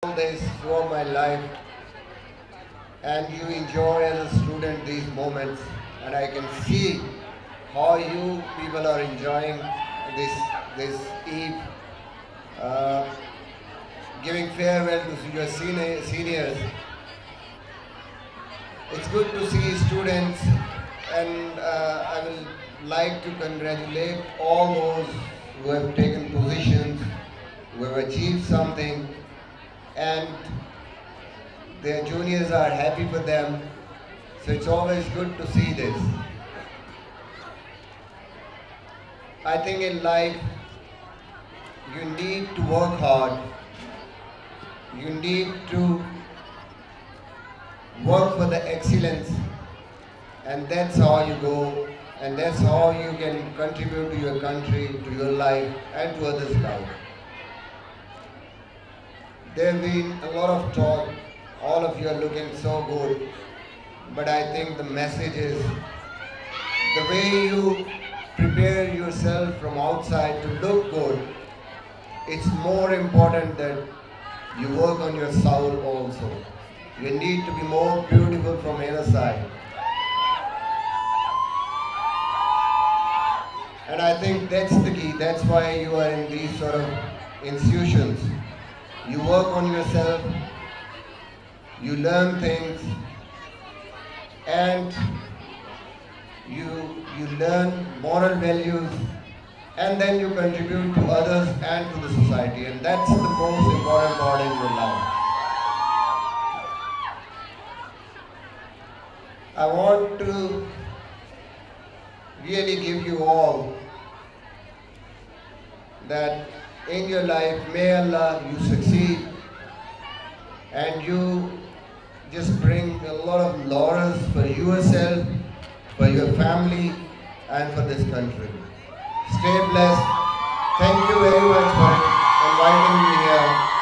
all this throughout my life, and you enjoy as a student these moments, and I can see how you people are enjoying this eve, uh, giving farewell to your seniors. It's good to see students, and I will like to congratulate all those who have taken positions, who have achieved something, and their juniors are happy for them. So it's always good to see this. I think in life, you need to work hard. You need to work for the excellence, and that's how you go, and that's how you can contribute to your country, to your life, and to others' life. There have been a lot of talk. All of you are looking so good, but I think the message is the way you prepare yourself from outside to look good. It's more important that you work on your soul also. You need to be more beautiful from inside. And I think that's the key. That's why you are in these sort of institutions. You work on yourself, you learn things, and you learn moral values, and then you contribute to others and to the society, and that's the most important part in your life. I want to really give you all that in your life, may Allah you succeed, and you just bring a lot of laurels for yourself, for your family, and for this country. Stay blessed. Thank you very much for inviting me here.